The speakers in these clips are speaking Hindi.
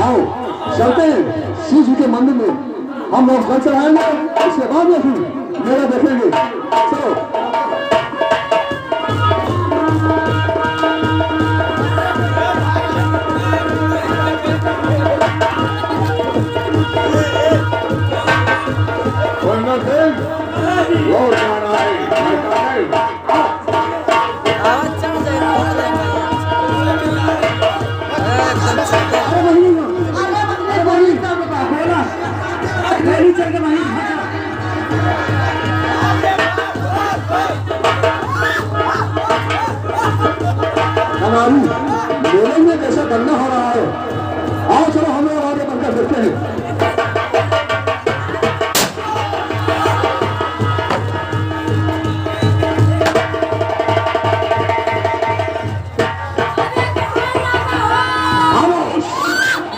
आओ चलते हैं शिव जी के मंदिर में, हम लोग कल चढ़ाएंगे, उसके बाद में फिर मेला देखेंगे। चलो मेले में कैसा बनना हो रहा है। आओ चलो हम लोग आगे बढ़कर देखते हैं।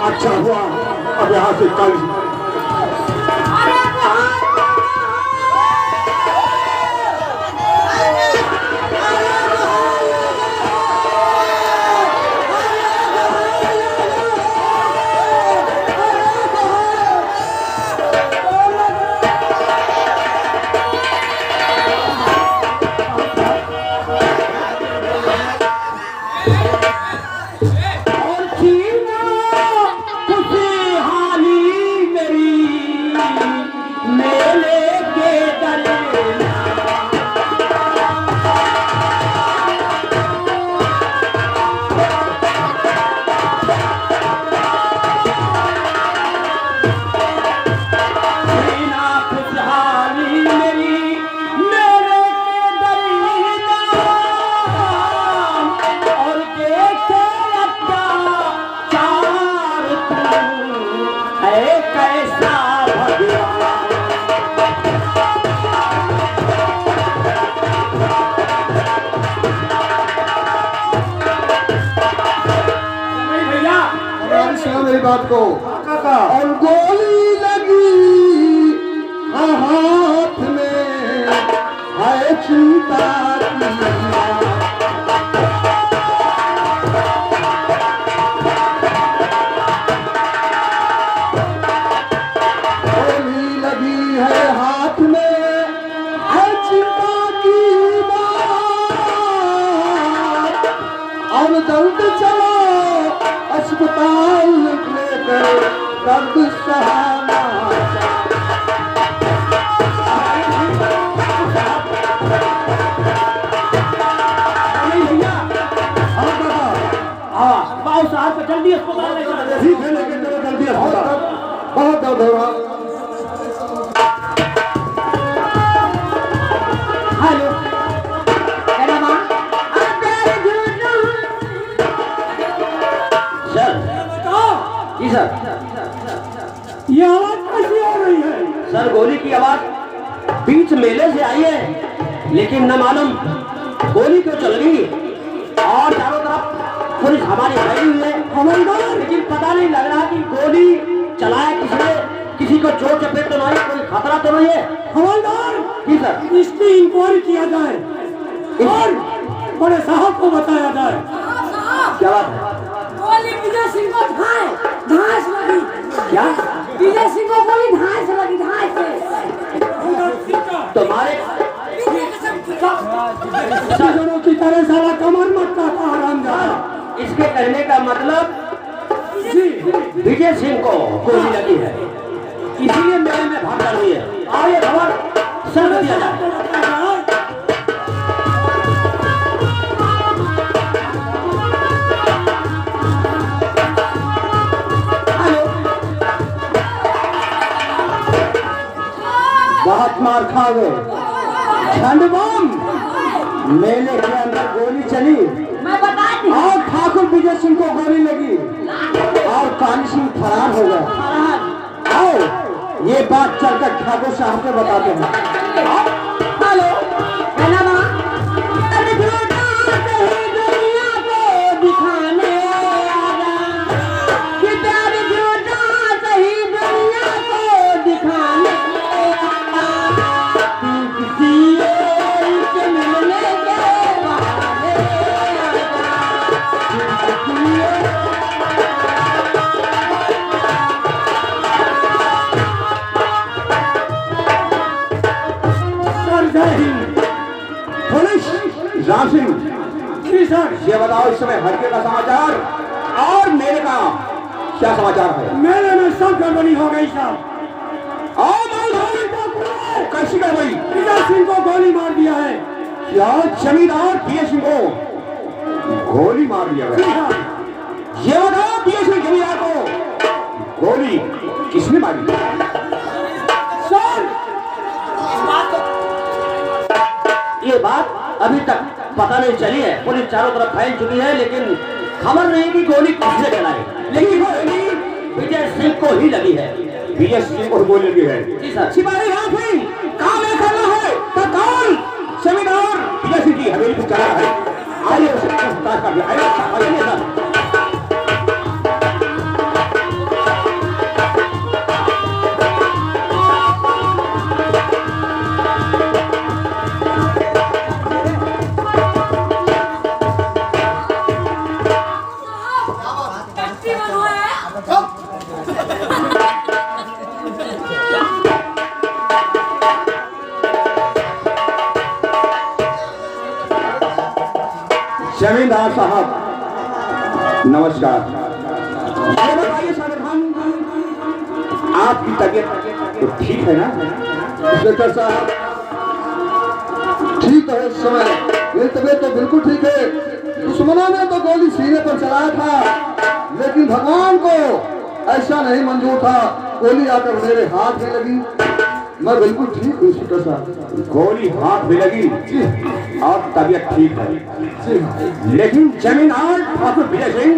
अच्छा हुआ अब यहाँ से कल मेरी बात को और गोली लगी हाथ में है चिंता गोली लगी है हाथ में है चिंता की बात और दर्द चलो अस्पताल दर्द सहाना साहब जल्दी अस्पताल ठीक है लेकिन चलो जल्दी अस्पताल बहुत दर्द हो रहा। हेलो जी सर, ये आवाज कैसी हो रही है? सर गोली की आवाज बीच मेले से आई है, लेकिन न मालूम गोली क्यों चल रही और चारों तरफ पुलिस हमारी खड़ी हुई है हवलदार, लेकिन पता नहीं लग रहा कि गोली चलाया किसने, किसी को चोट चपेट तो नहीं, कोई खतरा तो नहीं है हवलदार। जी सर, इसकी इंक्वायरी किया जाए और बड़े साहब को बताया जाए। क्या बात है? गोली विजय सिंह को धांस लगी। क्या विजय सिंह को गोली धांस लगी, धांस से तुम्हारे जनों की तरह सारा कमर मत काटा हरामजादा। इसके कहने का मतलब जी विजय सिंह को गोली लगी है, इसीलिए मेले में भागदौड़ हुई है। और ये खबर सर दिया जाए। बहुत मार खा गए ठंड बम, मेले के अंदर गोली चली और ठाकुर विजय सिंह को गोली लगी और काली सिंह फरार हो गया। आओ ये बात चलकर ठाकुर साहब को बताते हैं। Hello Singh ji sir. ये बताओ इस समय हल्के का समाचार और मेरे का क्या समाचार है? मेले में सब गड़बड़ी हो गई साहब। कैसी गड़बड़ी? विजय सिंह को गोली मार दिया है। क्या जमींदार बीएस सिंह को गोली मार दिया गया? ये बताओ बीएस सिंह जमींदार को गोली किसने मारी? सर ये बात अभी तक पता नहीं चली है। पुलिस चारों तरफ फैल चुकी है, लेकिन खबर नहीं कि गोली किसने चलाई। लेकिन गोली विजय सिंह को ही लगी है। विजय सिंह को गोली लगी है। जी सर। सिपाही राफी काम ये करना है तो कौन जमींदार विजय सिंह की हवेली पर चला है? आइए उसे गिरफ्तार कर लिया। आइए सर। जमींदार साहब नमस्कार। ये बताइए सावधान, आपकी तबीयत तो ठीक है ना? इंस्पेक्टर साहब ठीक है इस समय, मेरी तबीयत तो बिल्कुल ठीक है। दुश्मनों ने तो गोली सीने पर चलाया था, लेकिन भगवान को ऐसा नहीं मंजूर था। गोली आकर मेरे हाथ में लगी, मैं बिल्कुल ठीक हूँ इंस्पेक्टर साहब। गोली हाथ में लगी और तबीयत ठीक है जी। लेकिन जमींदार ठाकुर विजय सिंह,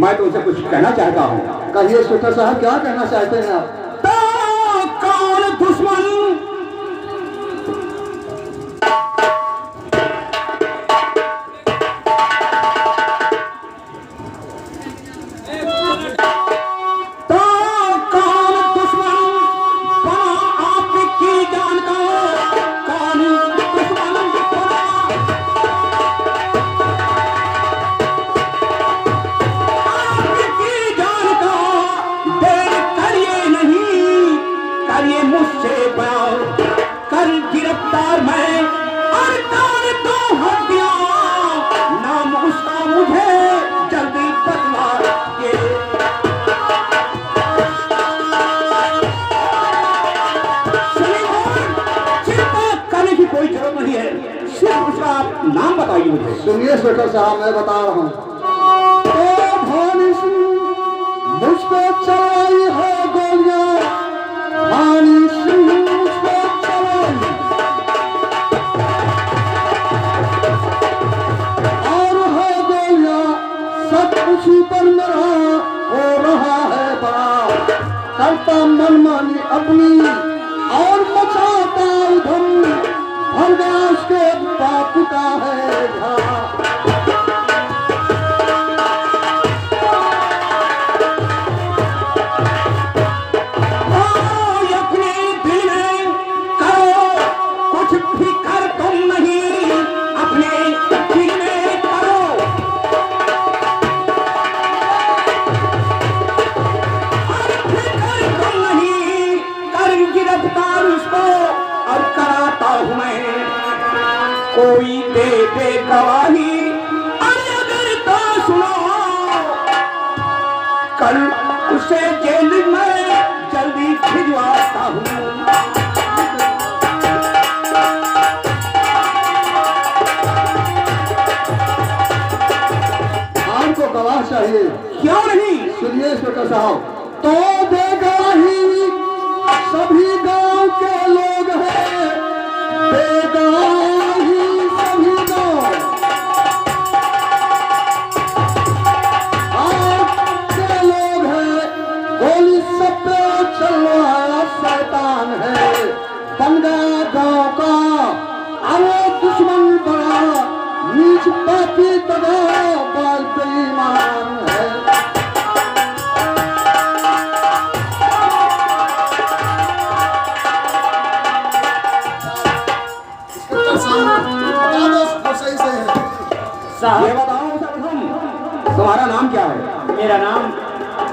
मैं तुमसे कुछ कहना चाहता हूँ। कहिए इंस्पेक्टर साहब, क्या कहना चाहते हैं आप? तो कौन दुश्मन नाम बताइए मुझे। सुनिए इंस्पेक्टर साहब, मैं बता रहा हूँ। तो भानी सिंह मुझ पे चलाई है गोलियां, भानी सिंह मुझ पे चलाई, और है गोलियां सब उसी पर मेरा हो रहा है बड़ा। करता मनमानी अपनी और मचाता उधम, भर गया उसके बाप का है घा। अपने दिल में करो कुछ फिक्र तुम नहीं, अपने दिल में करो फिक्र तुम नहीं। कर गिरफ्तार उसको और कराता हूं मैं, कोई दे दे गवाही। और अगर तो सुनो, कल उसे जेल में जल्दी भिजवाता हूँ। आपको गवाह चाहिए। क्यों नहीं? सुनिए इंस्पेक्टर साहब, तो दे गवाही सभी गांव के लोग हैं, बेगवाही सभी गांव के लोग हैं। गोली सब पे चलवाया शैतान है, बन गया गांव का अरे दुश्मन बड़ा, नीच पापी तबाह बाल बेईमान है। ये बताओ सरथम, तुम्हारा नाम क्या है? मेरा नाम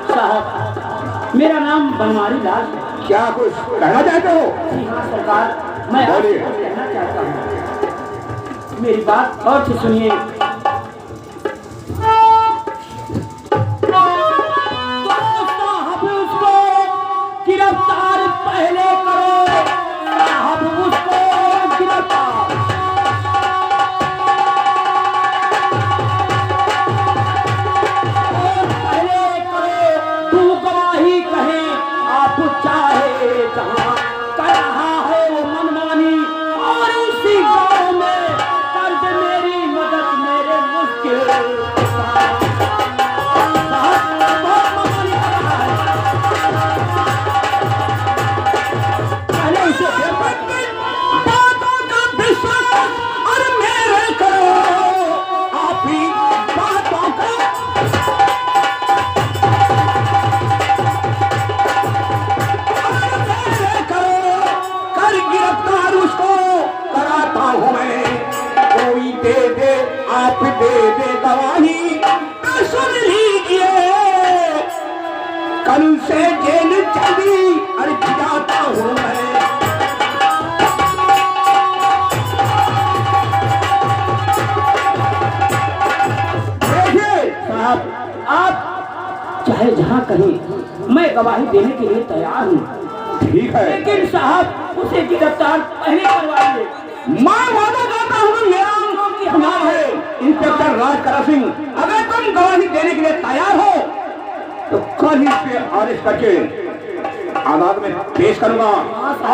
साहब, मेरा नाम बनवारी लाल है। क्या कुछ कहना चाहते हो? जी हाँ सरकार, मैं आपसे बोलिए। कुछ कहना चाहता हूँ। मेरी बात और से सुनिए। गिरफ्तार पहले करो, साहब उसको गिरफ्तार। पहले करो, तू गवाही कहे आप चाहे जहां कर रहा है वो मनमानी, और इसी गांव में कर दे मेरी मदद मेरे मुश्किल। आप दे दे गवाही सुन लीजिए, कल से जेल चली अर्ज जाता हूँ मैं। देखिए साहब, आप चाहे जहाँ कहीं मैं गवाही देने के लिए तैयार हूँ। ठीक है, लेकिन साहब उसे गिरफ्तार पहले करवाइए। मैं वादा करता हूँ, मेरा नाम है इंस्पेक्टर राज करा सिंह। अगर तुम गवाही देने के लिए तैयार हो तो कल ही पे अरेस्ट करके अदालत में पेश करूंगा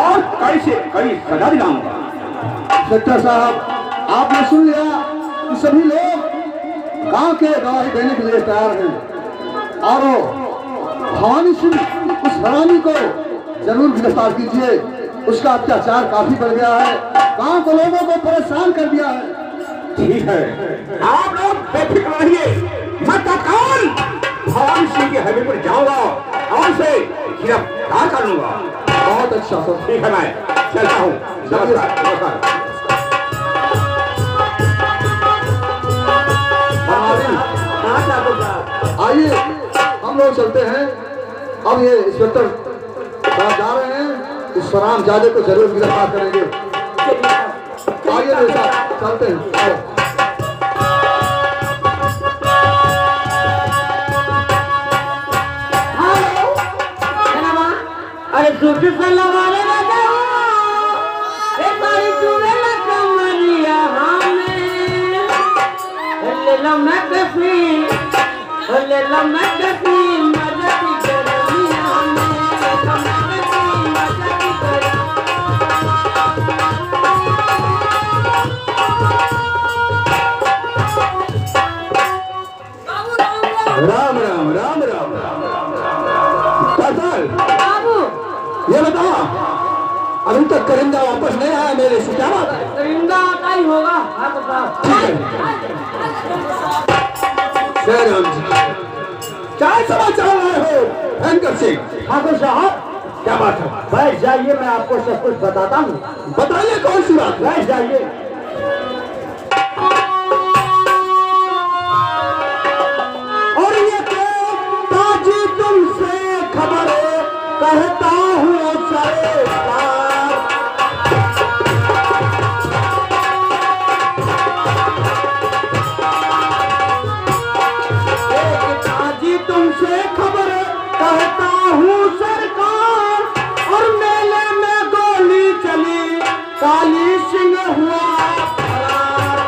और कड़ी से कड़ी सजा दिलाऊंगा। इंस्पेक्टर साहब, आपने सुन लिया कि सभी लोग गांव के गवाही देने के लिए तैयार हैं और भवानी सिंह उस हरामी को जरूर गिरफ्तार कीजिए। उसका अत्याचार काफी बढ़ गया है, गांव के लोगों को परेशान कर दिया है। ठीक है, आप लोग बेफिक्र रहिए, मैं तत्काल भवानी सिंह के हाईवे पर जाऊंगा और उसे गिरफ्तार कर लूंगा। बहुत अच्छा सर, ठीक है, मैं चलता हूँ। नमस्कार नमस्कार। आइए हम लोग चलते हैं। अब ये इंस्पेक्टर साहब जा रहे हैं, इस फराम जादे को जरूर गिरफ्तार करेंगे। आइए मेरे साथ चलते हैं। अरे सूटी से लगाने लगे हो, एक बारी चूड़े लगा मरिया हमें, ले लो मैं कफी, ले लो मैं कफी, मजा की करमिया हमें, कमाने की मजा की कर। राम राम राम राम बाबू, ये बता, अभी तक करिंदा वापस नहीं आया मेरे से, क्या बात है? करिंदा आता ही होगा। हाँ तो साहब, जय राम जी, क्या समाचार लाए हो भयंकर सिंह? ठाकुर साहब क्या बात है? बैठ जाइए, मैं आपको सब कुछ बताता हूँ। बताइए कौन सी बात? बैठ जाइए। और ये ताजी तुमसे खबर कहता हूँ सरकार, ताजी तुमसे खबर कहता हूँ सरकार, और मेले में गोली चली काली सिंह हुआ फरार।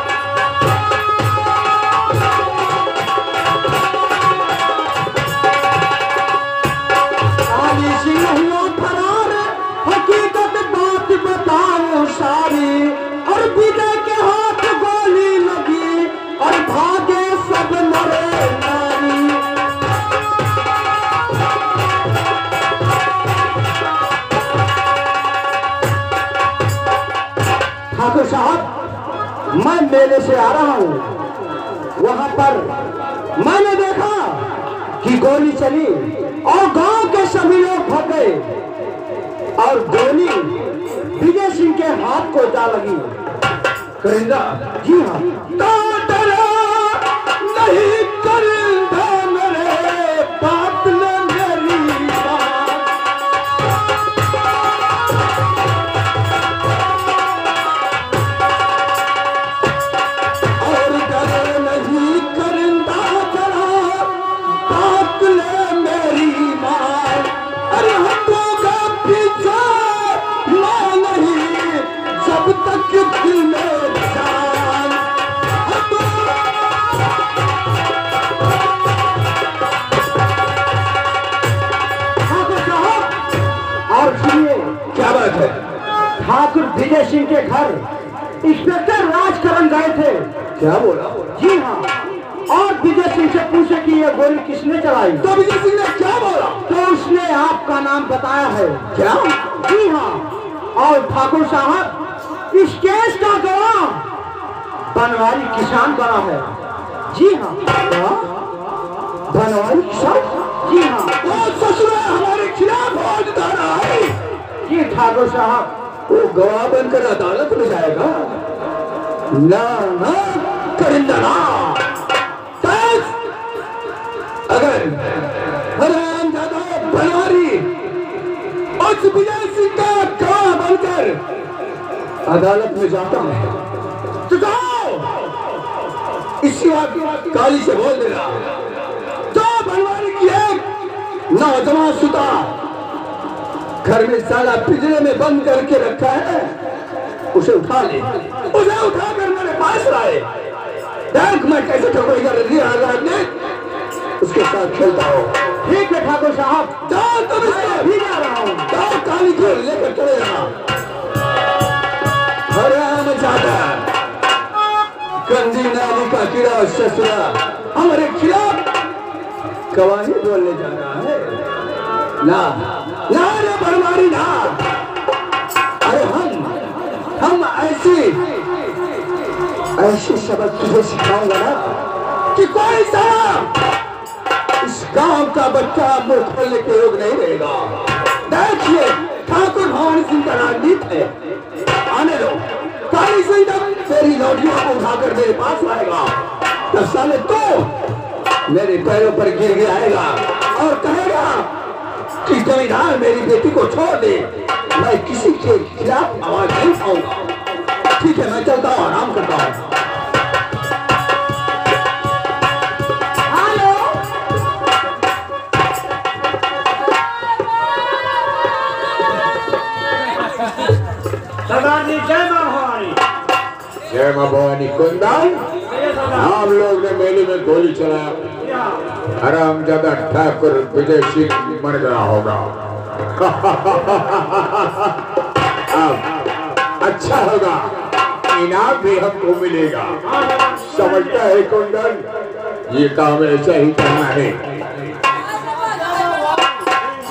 काली सिंह हुआ फरार, हकीकत बात बताओ सारी, और विजय के हाथ गोली लगी और भागे सब मरे नारी। ठाकुर साहब, मैं मेले से आ रहा हूँ, वहां पर मैंने देखा कि गोली चली और गांव के सभी लोग भाग गए और गोली विजय सिंह के हाथ को जा लगी। करिंदा? जी हाँ। नहीं करिंदा मेरे बात न मेरी बात, ठाकुर विजय सिंह के घर इंस्पेक्टर राजकरण गए थे। क्या बोला? जी हाँ, और विजय सिंह से पूछे कि ये गोली किसने चलाई। तो विजय सिंह ने क्या बोला? तो उसने आपका नाम बताया है। क्या? जी हाँ, और ठाकुर साहब इस केस का गवाह बनवारी किसान बना है। जी हाँ। बनवारी किसान? जी हाँ। वो ससुर हमारे खिलाफ फौज धारा है। जी ठाकुर साहब, वो गवाह बनकर अदालत में जाएगा? ना ना करिंदा ना। अगर हरामजादा बनवारी उस विजय सिंह का गवाह बनकर अदालत में जाता है तो जाओ इसी बात काली से बोल देना, जो बनवारी की एक नौजवान सुता घर में साला पिंजरे में बंद करके रखा है, उसे उठा ले, उसे उठाकर मेरे पास लाए। देख मैं कैसे ठकोई कर रही है, उसके साथ खेलता हो। ठीक है ठाकुर साहब, जाओ तुम इसको भी जा रहा हूँ। जाओ काली को लेकर चले जाना। हरामजादा गंदी नाली का कीड़ा ससुरा हमारे खिलाफ गवाही बोलने जा रहा है। ना ना रे बनवारी ना। अरे हम ऐसी सबक तुझे सिखाऊंगा ना कि कोई साला इस गांव का बच्चा मुंह खोलने के योग नहीं रहेगा। देखिए ठाकुर भवानी सिंह का राजनीत है, आने दो। काली सिंह जब तेरी लौटियों को उठाकर मेरे पास आएगा तब साले तो मेरे पैरों पर गिर के आएगा और कहेगा कि जमींदार मेरी बेटी को छोड़ दे। मैं किसी के खिलाफ आवाज नहीं उठाऊंगा। ठीक है, मैं चलता हूँ, आराम करता हूँ। सरदार जी जय मां भवानी। जय मां भवानी। कुंदन, हम लोग ने मेले में गोली चलाया, हरामजादा ठाकुर विजय सिंह मर गया होगा। अब अच्छा होगा, इनाम भी हमको मिलेगा। समझता है कुंदन, ये काम ऐसा ही करना है।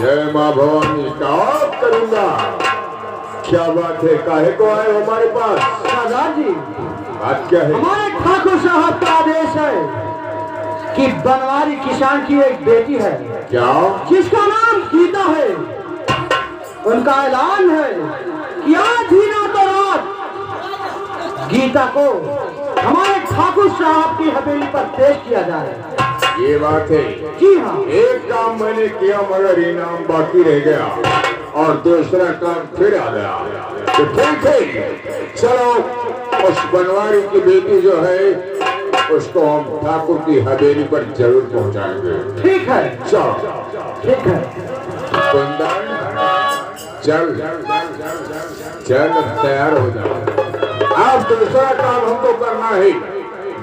जय मां भवानी का करूंगा। क्या बात है, काहे को आए हमारे पास? सरदार जी, बात क्या है? हमारे ठाकुर साहब का आदेश है कि बनवारी किसान की एक बेटी है, क्या? जिसका नाम गीता है। उनका ऐलान है कि आज ही ना तो रात गीता को हमारे ठाकुर साहब की हवेली पर पेश किया जाए। ये बात है। जी हाँ। एक काम मैंने किया मगर इनाम बाकी रह गया और दूसरा काम फिर आ गया। तो ठीक है, चलो उस बनवारी की बेटी जो है उसको हम ठाकुर की हवेली पर जरूर पहुंचाएंगे। ठीक है, चलो ठीक है। कुंदन चल चल तैयार हो जाओ। अब दूसरा काम हमको करना है।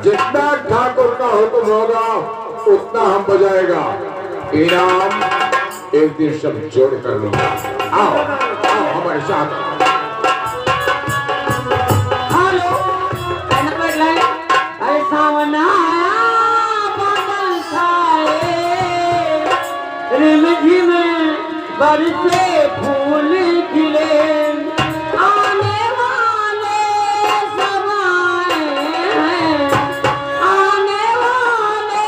जितना ठाकुर का हुक्म होगा उतना हम बजाएगा। इनाम एक दिन सब जोड़ कर लूंगा। आओ आओ हमारे साथ। हेलो, अरे सावन आया बादल छाए, रिमझिम बरसे फूल खिले, आने वाले सब आए हैं, आने वाले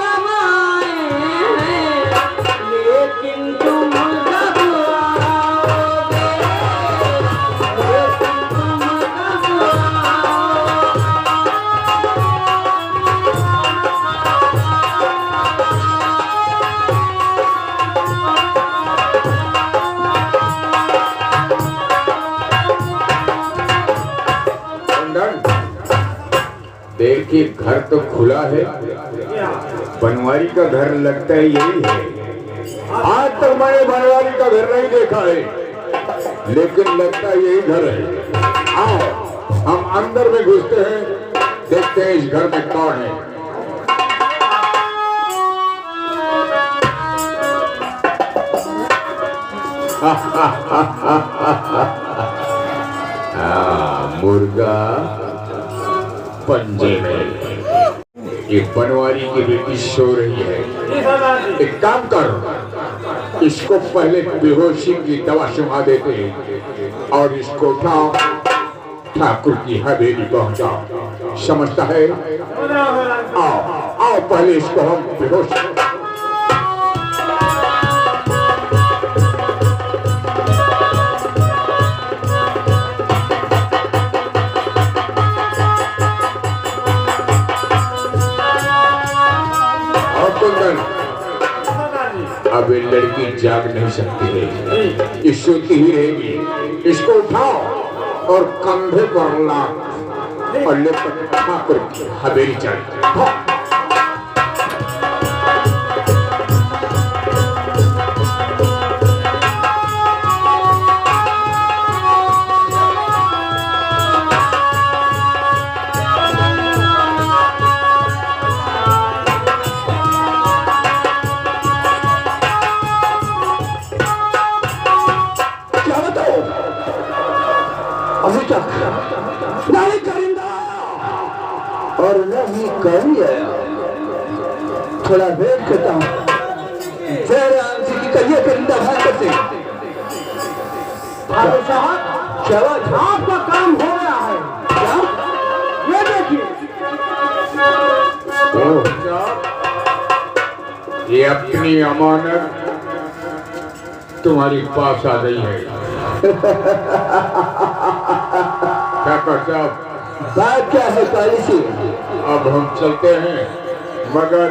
सब आए हैं, लेकिन तुम कब आओगे, लेकिन तुम कब आओगे। कुंदन देखिए, घर तो खुला है। बनवारी का घर लगता है यही है। आज तक मैंने बनवारी का घर नहीं देखा है, लेकिन लगता है यही घर है। आओ हम अंदर में घुसते हैं, देखते हैं इस घर में कौन है। मुर्गा पंजे में। ये बनवारी की बेटी सो रही है। एक काम कर, इसको पहले बेहोशी की दवा सुना देते और इसको उठाओ, ठाकुर की हवेली पहुंचाओ। समझता है? आओ आओ, पहले इसको हम बेहोश। अब ये लड़की जाग नहीं सकती है, ये सोती ही रहेगी। इसको उठाओ और कंधे पर लाओ और लेकर ठाकुर की हवेली चढ़। नहीं करिंदा और नहीं करिए। थोड़ा वेट करता हूँ। जय राम जी की करिए करिंदा भाग करते। ठाकुर साहब, चलो आपका काम हो गया है। क्या? ये देखिए, ये अपनी अमानत तुम्हारी पास आ गई है। ठाकुर साहब, बात क्या है काली सी? अब हम चलते हैं, मगर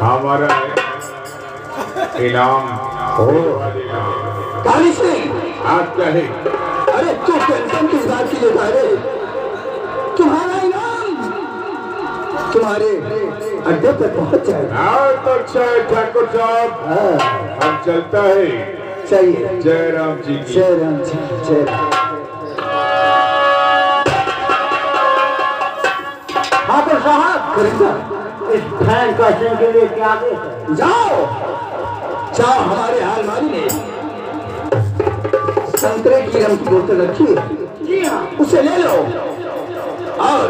हमारा इनाम हो। काली सिंह, आप क्या है? अरे तू टेंशन किस बात की लेता है? तुम्हारा इनाम तुम्हारे अड्डे पर पहुंच जाएगा। तो अच्छा है ठाकुर साहब, हम चलता है। चाहिए। जय राम जी की। जय राम जी, जय राम। ठाकुर साहब, करिंदा, इस फैन का सिंह के लिए क्या आदेश है? जाओ जाओ, हमारे अलमारी में संतरे की रंग की बोतल रखी है, जी हाँ। उसे ले लो और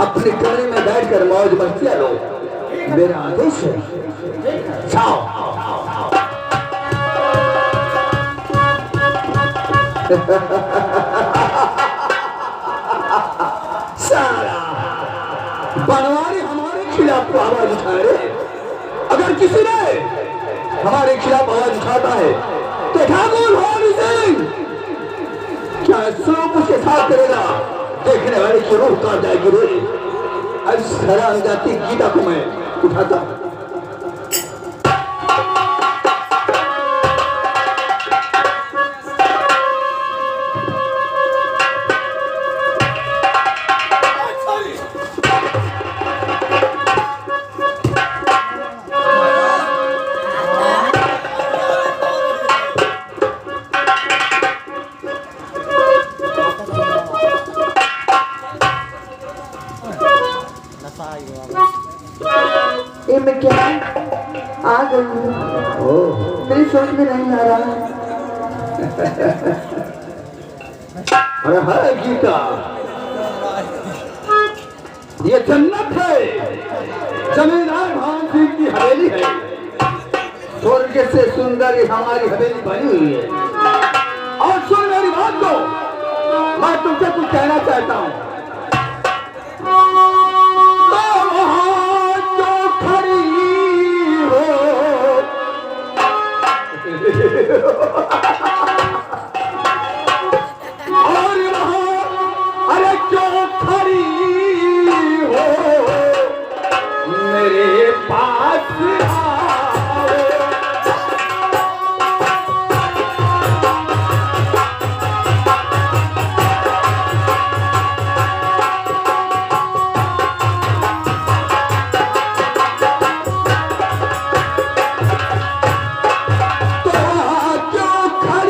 अपने कमरे में बैठकर मौज मस्तियां लो। मेरा आदेश है। जाओ। सारा बनवारी हमारे खिलाफ आवाज उठाए रे। अगर किसी ने हमारे खिलाफ आवाज उठाता है तो ठाकुर हरि सिंह क्या सूप उसके साथ करेगा? देखने वाले की रूह काट जाएगी रे। अब हराम जाति गीता को मैं उठाता हूं। मैं क्या आ गई हूँ, मेरी सोच में नहीं आ रहा। अरे है गीता, ये जन्नत है, जमींदार भान सिंह की हवेली है। स्वर्ग से सुंदर ये हमारी हवेली बनी हुई है। और सुन मेरी बात को, मैं तुमसे कुछ कहना चाहता हूँ। और वहाँ अरे क्यों खड़ी हो मेरे पास आओ। तो वहाँ क्यों खड़ी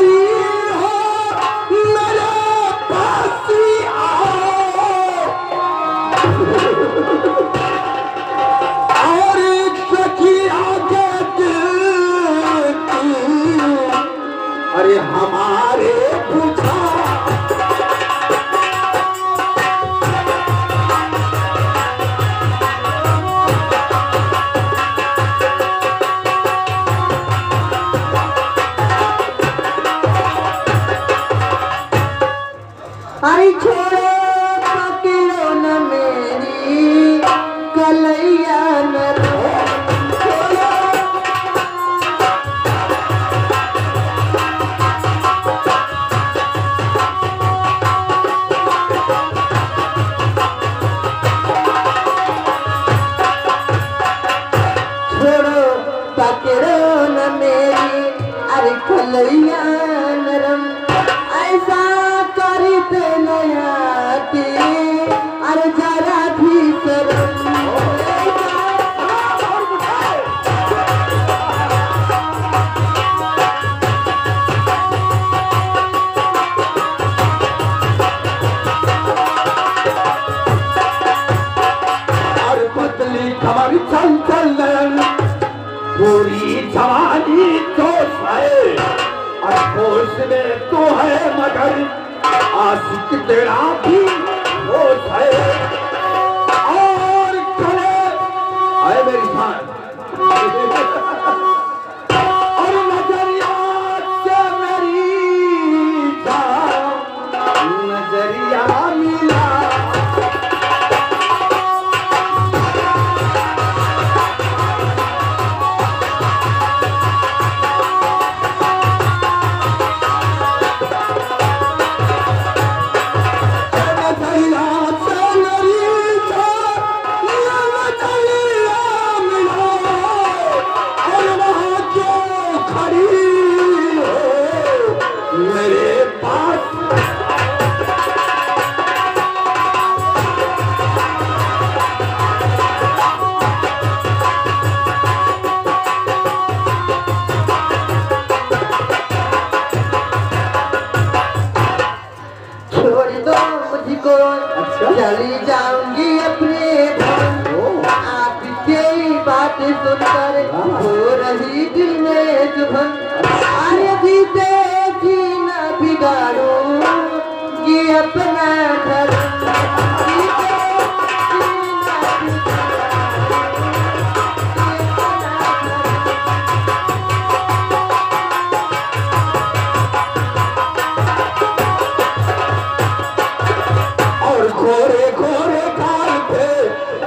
होश में तो है मगर आशिक तेरा भी होश है। और खड़े आए मेरी जान और नजरिया से मेरी जान नजरिया मिला। चली जाऊंगी अपने घर आपके बात सुनकर हो रही दिल में जुबन। यदि देखी न बिगाड़ूंगी अपना घर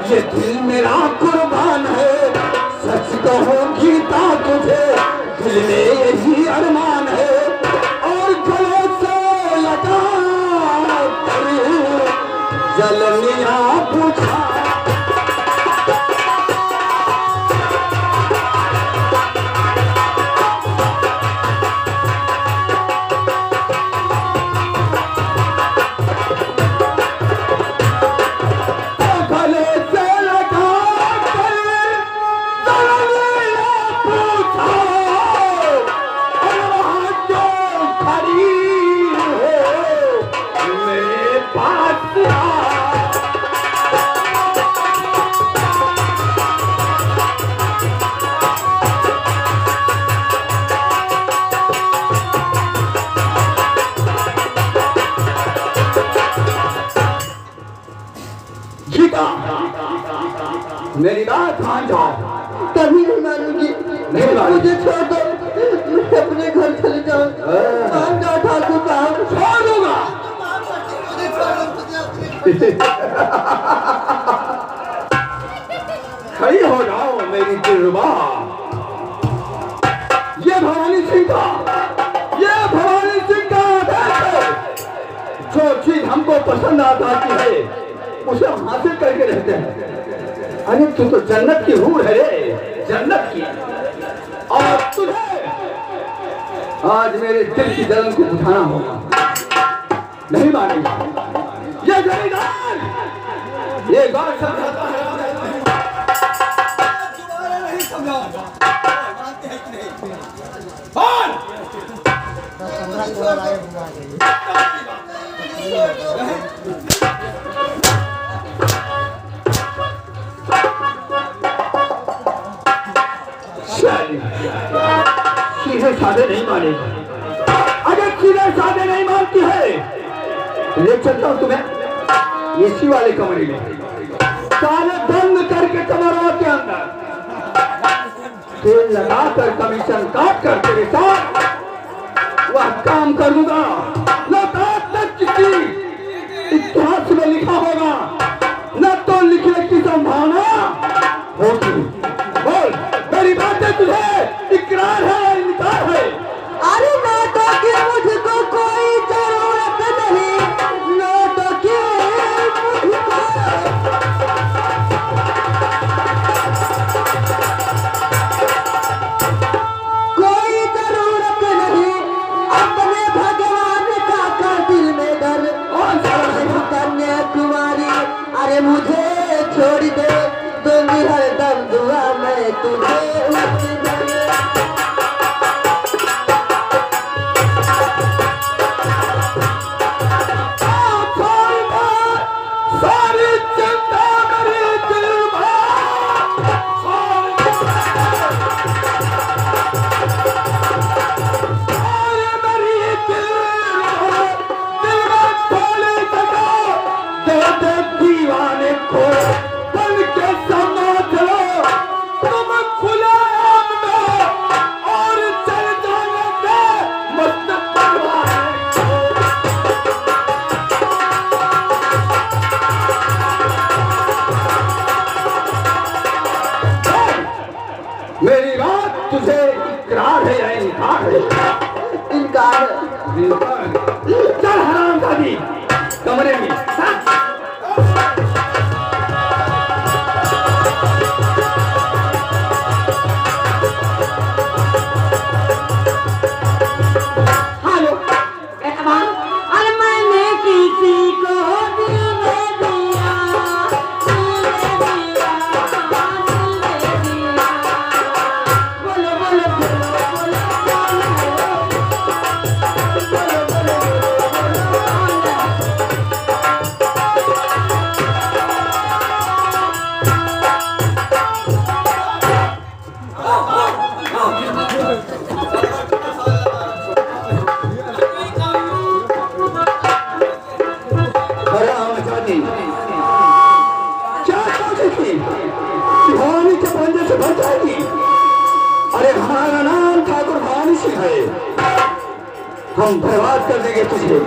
ये दिल मेरा कुर्बान है। सच कहूँगी ता तुझे दिल में यही अरमान है। और गले से लगा जलनिया पूछा मेरी बात मान जाओ। कभी नहीं मानूंगी। नहीं मानूंगी। मुझे छोड़ दो, मैं अपने घर चले जाऊँ। मान जाओ ठाकुर साहब। छोड़ दूंगा। खड़ी हो जाओ मेरी दिलरुबा। ये भवानी सिंह का आदेश है। जो चीज हमको पसंद आता है उसे हम हासिल करके रहते हैं। अरे तू तो जन्नत की रूह है रे, जन्नत की। और तुझे आज मेरे दिल की जलन को बुझाना होगा। नहीं मानेगा ये जमींदार, ये बात समझाता है। सीधे साधे नहीं मानेगी। अगर सीधे साधे नहीं मानती है ले चलता हूं तुम्हें एसी वाले कमरे में, सारे बंद करके कमरों के अंदर तेल लगाकर कमीशन काट कर तेरे साथ वह काम कर दूंगा। न तक किसी इतिहास में लिखा होगा, न तो लिखने की संभावना होगी। बोल मेरी बातें तुझे इकरार है या इनकार है? अरे नाटो की मुझको कोई जरूरत नहीं, नाटो की मुझको कोई जरूरत इनकार चल हराम दादी कमरे में हम बर्बाद कर देंगे तुझे।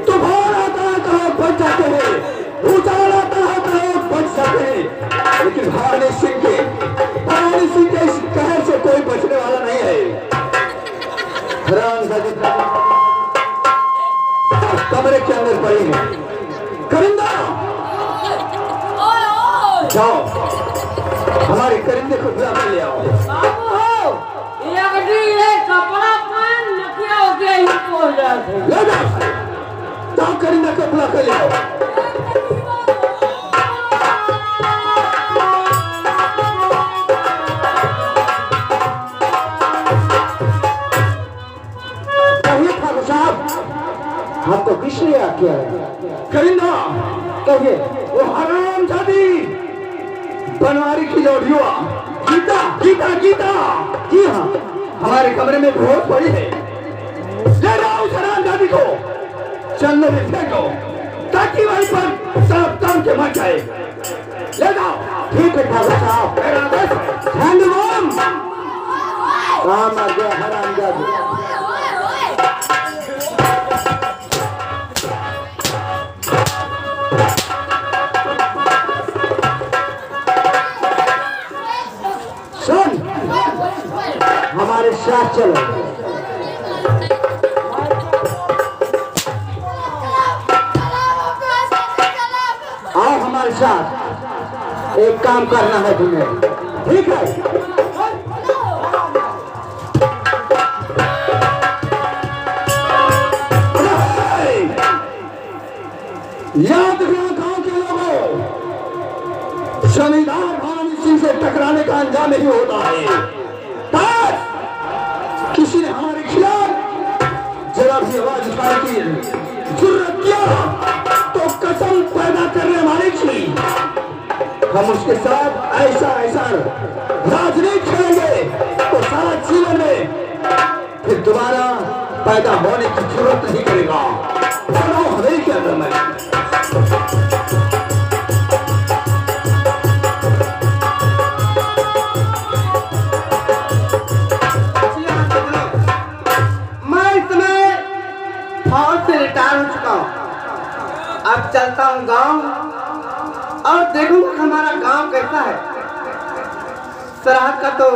तूफान आता है तो लोग बच जाते हैं, भूचाल आता है तो लोग बच जाते हैं, लेकिन भवानी सिंह के इस कहर से कोई बचने वाला नहीं है। कमरे के अंदर पड़ी है। करिंदा जाओ हमारे करिंदे को बुला कर ले आओ। कपड़ा पहन नकिया हो गया ही बोल रहा था। ले जाओ करिंदा को बुला कर ले आओ। कहिए ठाकुर साहब हमको किसने आज्ञा है? करिंदा कहिए वो हरामजादी बनवारी की लौटिया गीता गीता गीता जी हाँ हमारे कमरे में बहुत पड़ी है। ले जाओ उस हरामजादी को चलने में फेंको ताकि वहीं पर सब काम के मर जाए। ले जाओ। ठीक है ठाकुर साहब मेरा आदेश है। काम आ गया हरामजादी। सुन हमारे साथ चलो। आओ हमारे साथ एक काम करना है तुम्हें। ठीक है याद रखना गांव के लोगों जमींदार भवानी सिंह से टकराने का अंजाम नहीं होता है। बस किसी ने हमारे खिलाफ जरा भी आवाज उठाने की जरूरत किया तो कसम पैदा करने हमारी थी। हम उसके साथ ऐसा राजनीति खेलेंगे तो सारा जीवन में फिर दोबारा पैदा होने की जरूरत नहीं करेगा। चलो हमें क्या करना है। रिटायर हो चुका हूँ। अब चलता हूँ गांव और देखूंगा हमारा गांव कैसा है। सरहद का तो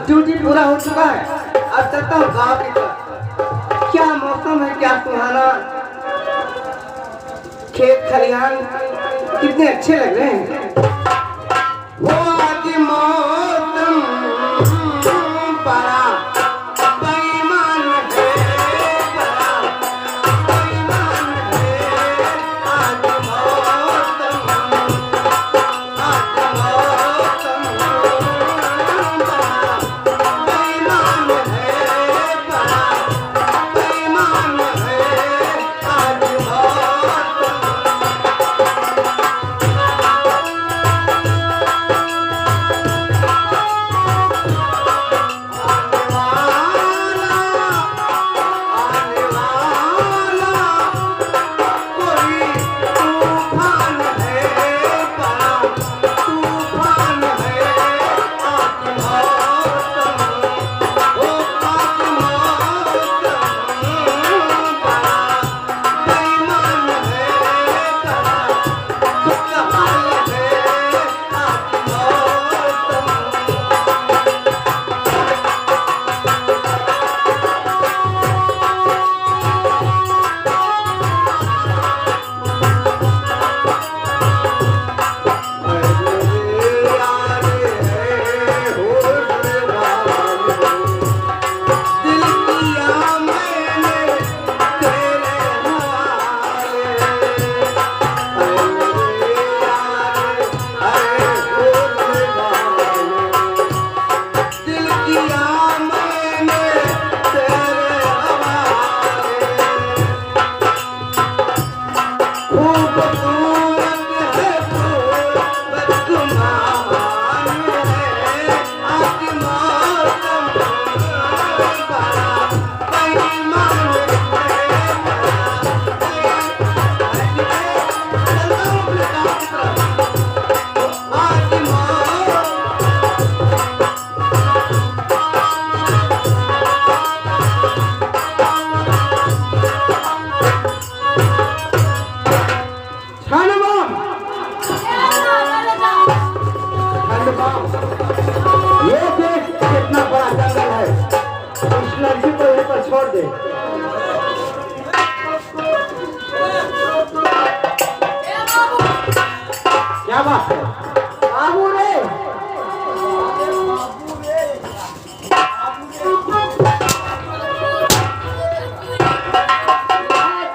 ड्यूटी पूरा हो चुका है। अब चलता हूँ गांव की तरफ। क्या मौसम है, क्या सुहाना। खेत खलिहान कितने अच्छे लग रहे हैं। वो आज मौसम बड़ा दे। क्या बात है? बाबू रे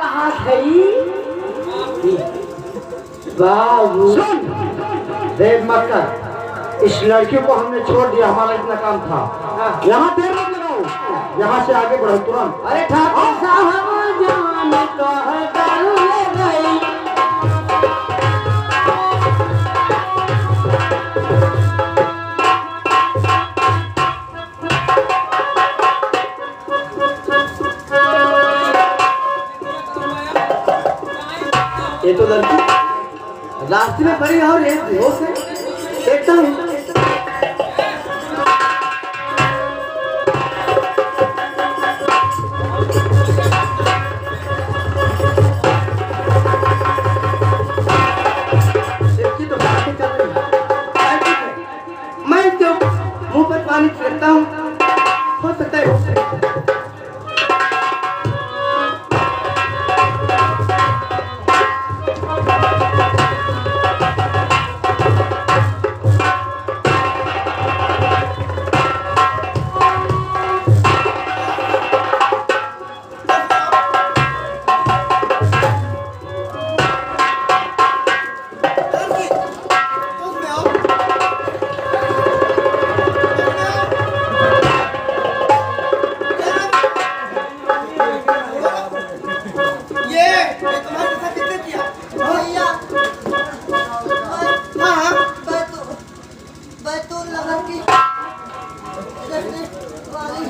कहाँ गई? बाबू सुन, देव मत कर, इस लड़की को हमने छोड़ दिया, हमारा इतना काम था। यहाँ देर मत लगाओ, यहाँ से आगे बढ़ो तुरंत। अरे ठाकुर साहब जान तो है दारू ले गई। ये तो लड़की रास्ते में पड़ी और एक बेहोश है, देखता हूँ। देखिए तो बातें कर रही है। मैं इसके मुंह पर पानी छिड़कता हूँ, हो सकता है। बैतूल नगर की वाली